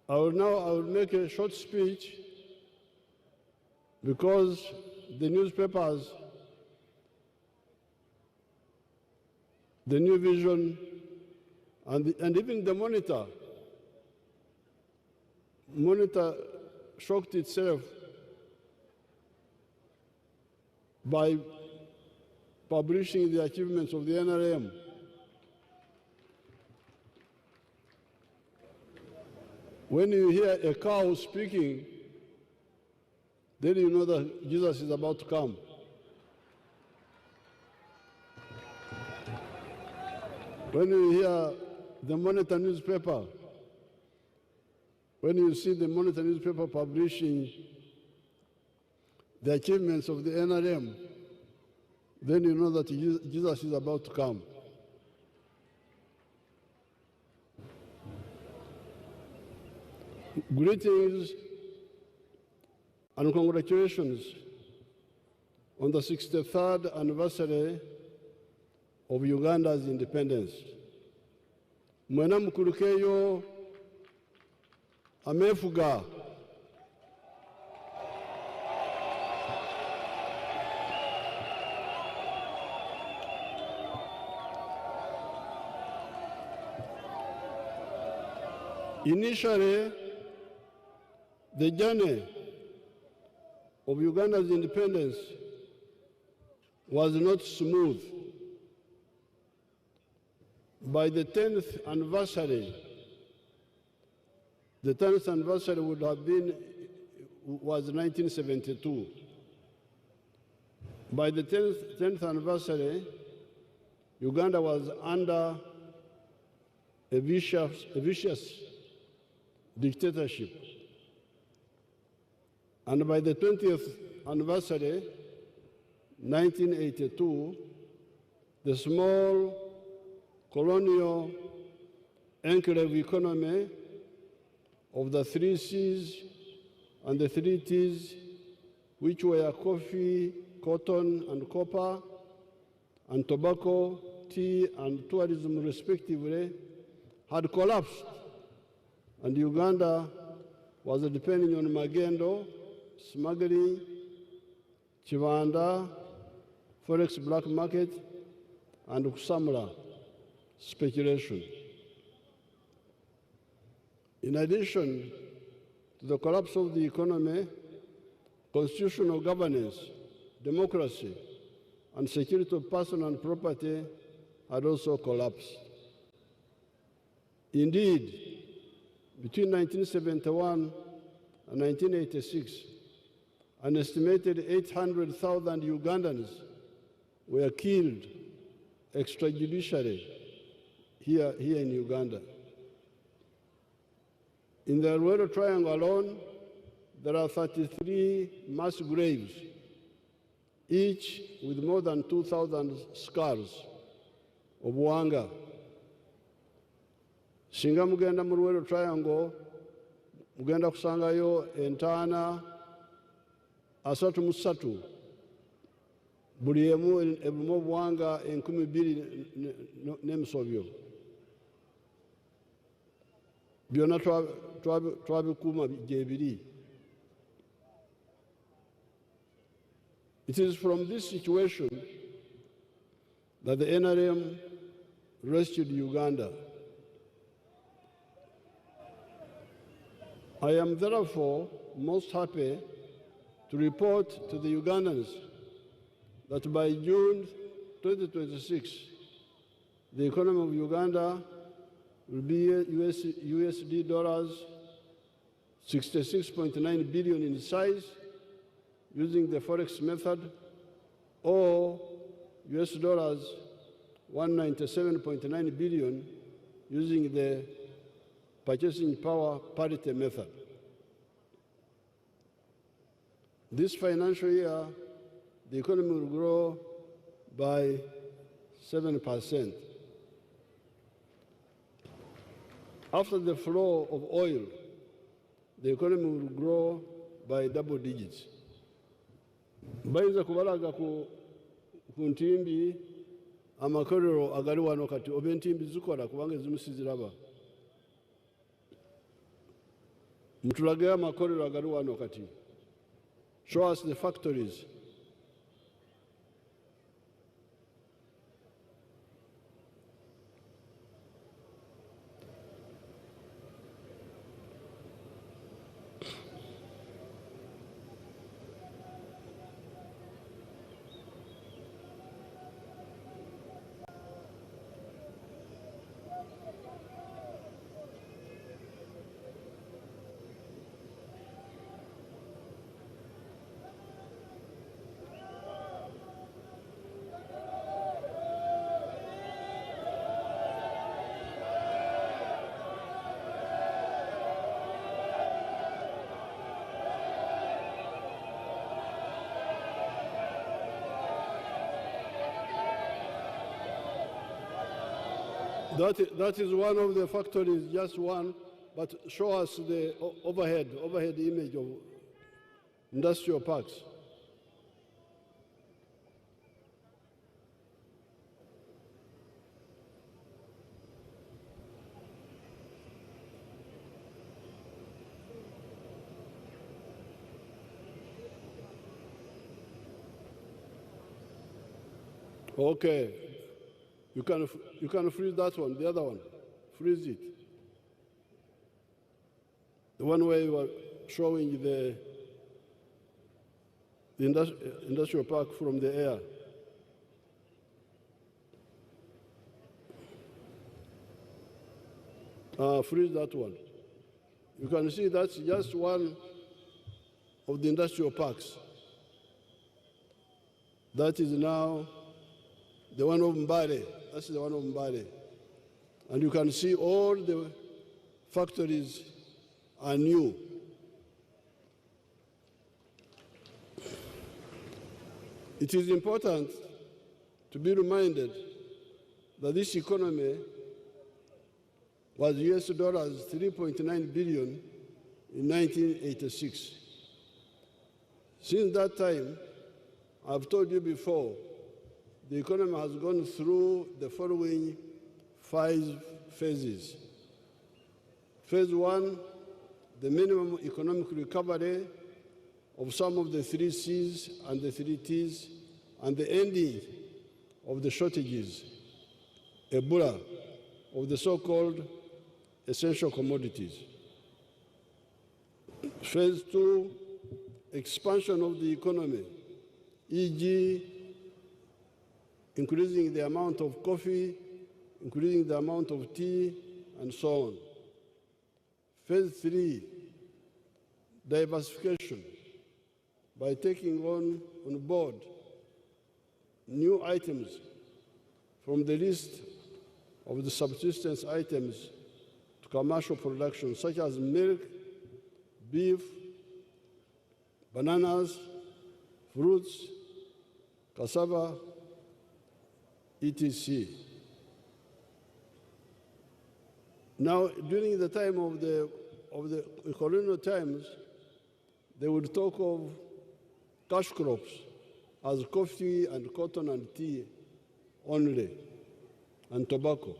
I will make a short speech because the newspapers, the New Vision, and even the Monitor shocked itself by publishing the achievements of the NRM. When you hear a cow speaking, then you know that Jesus is about to come. When you hear the Monitor newspaper, when you see the Monitor newspaper publishing the achievements of the NRM, then you know that Jesus is about to come. Greetings and congratulations on the 63rd anniversary of Uganda's independence. Mwena mukulukeyo amefuga. Initially, the journey of Uganda's independence was not smooth. By the 10th anniversary would have been, was 1972. By the 10th anniversary, Uganda was under a vicious dictatorship. And by the 20th anniversary, 1982, the small colonial enclave economy of the 3 C's and the 3 T's, which were coffee, cotton, and copper, and tobacco, tea, and tourism respectively, had collapsed, and Uganda was depending on magendo, smuggling, chivanda, forex black market, and kusamula speculation. In addition to the collapse of the economy, constitutional governance, democracy, and security of person and property had also collapsed. Indeed, between 1971 and 1986, an estimated 800,000 Ugandans were killed extrajudicially here in Uganda. In the Rural Triangle alone, there are 33 mass graves, each with more than 2,000 skulls of wanga. Singa mugenda mu Rural Triangle, mugenda kusangayo entaana 33, buli emu ebulimu obuwanga 2,000 n'emisobyo. Byonna twabikuuma gyebiri. It is from this situation that the NRM rescued Uganda. I am therefore most happy to report to the Ugandans that by June 2026, the economy of Uganda will be USD dollars 66.9 billion in size using the forex method, or US dollars 197.9 billion using the purchasing power parity method. This financial year, the economy will grow by 7%. After the flow of oil, the economy will grow by double digits. Bayinza kubalaga ku ntimbi amakolero agali wano kati oba entimbi zikola kubanga ezimu siziraba. Mtulagea makorero agali wano kati. Show us the factories. That is one of the factories, just one, but show us the overhead image of industrial parks. Okay. You can freeze that one, the other one. Freeze it. The one where you are showing the industrial park from the air. Freeze that one. You can see that's just one of the industrial parks. That is now the one of Mbale. That's the one of Mbale. And you can see all the factories are new. It is important to be reminded that this economy was US dollars 3.9 billion in 1986. Since that time, I've told you before, the economy has gone through the following 5 phases. Phase 1, the minimum economic recovery of some of the 3 C's and the 3 T's, and the ending of the shortages, Ebola, of the so-called essential commodities. Phase 2, expansion of the economy, e.g., increasing the amount of coffee, increasing the amount of tea, and so on. Phase 3, diversification, by taking on board new items from the list of the subsistence items to commercial production, such as milk, beef, bananas, fruits, cassava, etc. Now, during the time of the colonial times, they would talk of cash crops as coffee and cotton and tea only, and tobacco.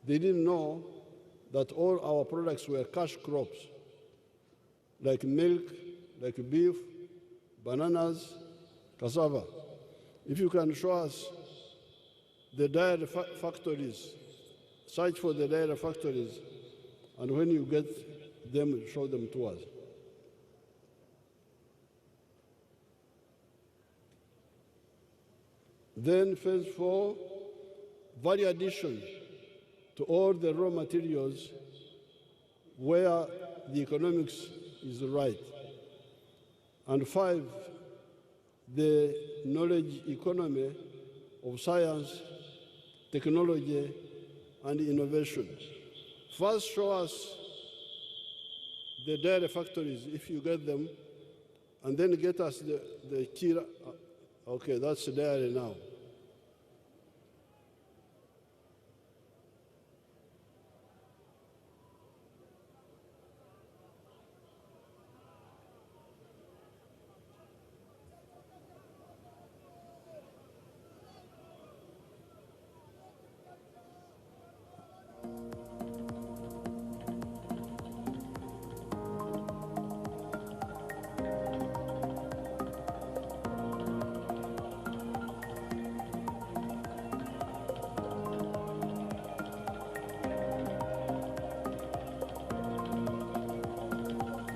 They didn't know that all our products were cash crops, like milk, like beef, bananas, cassava. If you can show us the dairy factories, search for the dairy factories, and when you get them, show them to us. Then phase 4, value addition to all the raw materials where the economics is right. And 5, the knowledge economy of science, technology, and innovation. First, show us the dairy factories, if you get them, and then get us the key. Okay, that's the dairy now.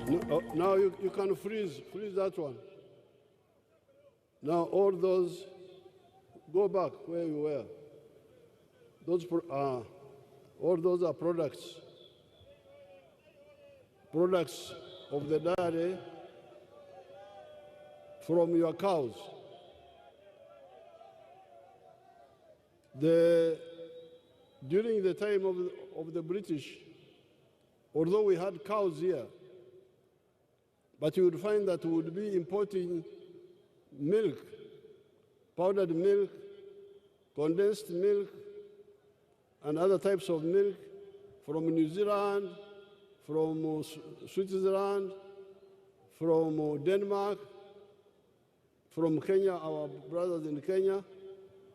Now you can freeze that one. Now all those, go back where you were. All those are products of the dairy from your cows. During the time of the British, although we had cows here, but you would find that we would be importing milk, powdered milk, condensed milk, and other types of milk from New Zealand, from Switzerland, from Denmark, from Kenya, our brothers in Kenya.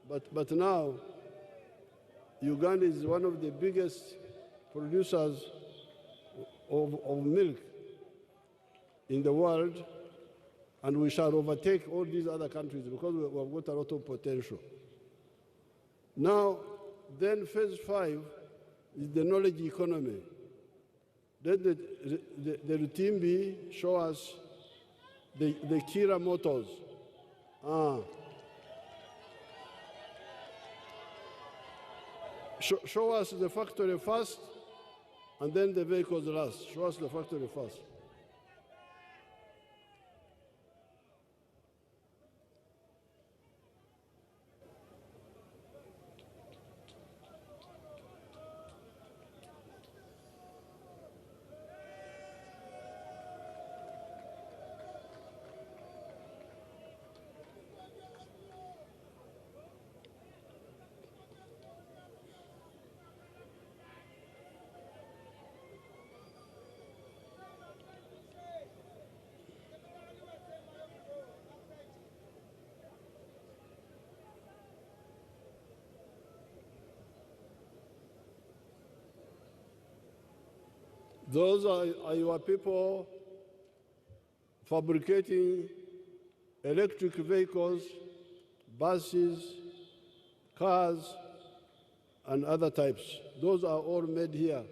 But now, Uganda is one of the biggest producers of milk in the world, and we shall overtake all these other countries because we have got a lot of potential. Now, then phase 5 is the knowledge economy. Then the routine B show us the Kira motors. Show us the factory first, and then the vehicles last. Show us the factory first. Those are your people fabricating electric vehicles, buses, cars, and other types. Those are all made here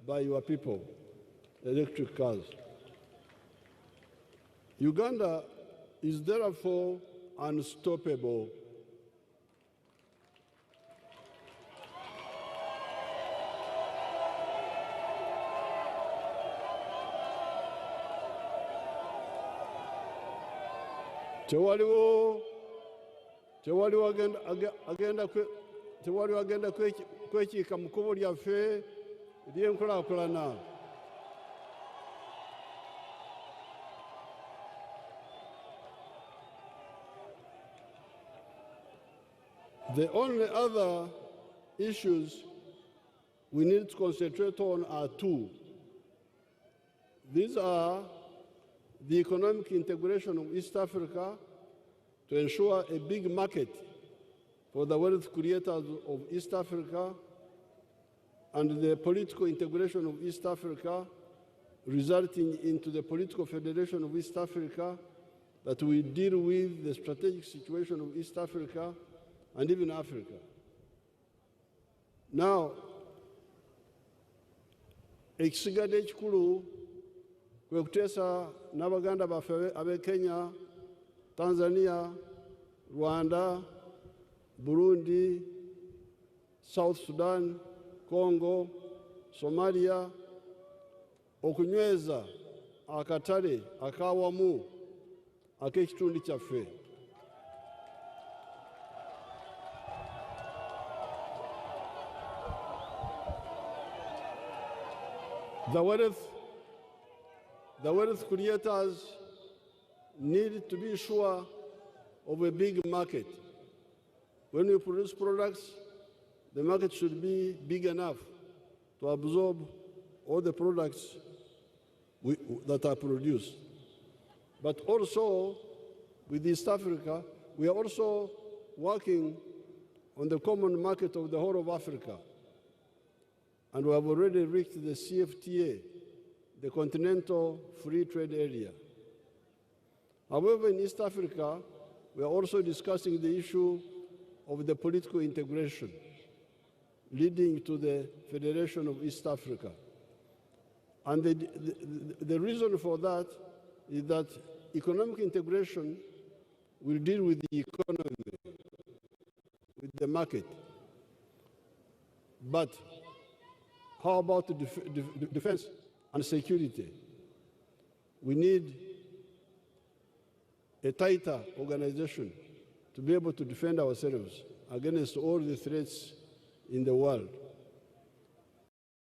by your people, electric cars. Uganda is therefore unstoppable. Tewaliwo agenda kwekiika mu kkubo lyaffe ery'enkulaakulana. The only other issues we need to concentrate on are two. These are the economic integration of East Africa to ensure a big market for the wealth creators of East Africa, and the political integration of East Africa, resulting into the political federation of East Africa, that will deal with the strategic situation of East Africa and even Africa. Now, ekisigadde ekikulu kwe kuteesa n'Abaganda baffe ab'e Kenya, Tanzania, Rwanda, Burundi, South Sudan, Congo, Somalia, okunyweza akatale akawamu ak'ekitundu kyaffe. The wealth creators need to be sure of a big market. When you produce products, the market should be big enough to absorb all the products that are produced. But also, with East Africa, we are also working on the common market of the whole of Africa. And we have already reached the CFTA, the Continental Free Trade Area. However, in East Africa, we are also discussing the issue of the political integration leading to the Federation of East Africa. And the reason for that is that economic integration will deal with the economy, with the market. But how about the defense and security? We need a tighter organization to be able to defend ourselves against all the threats in the world.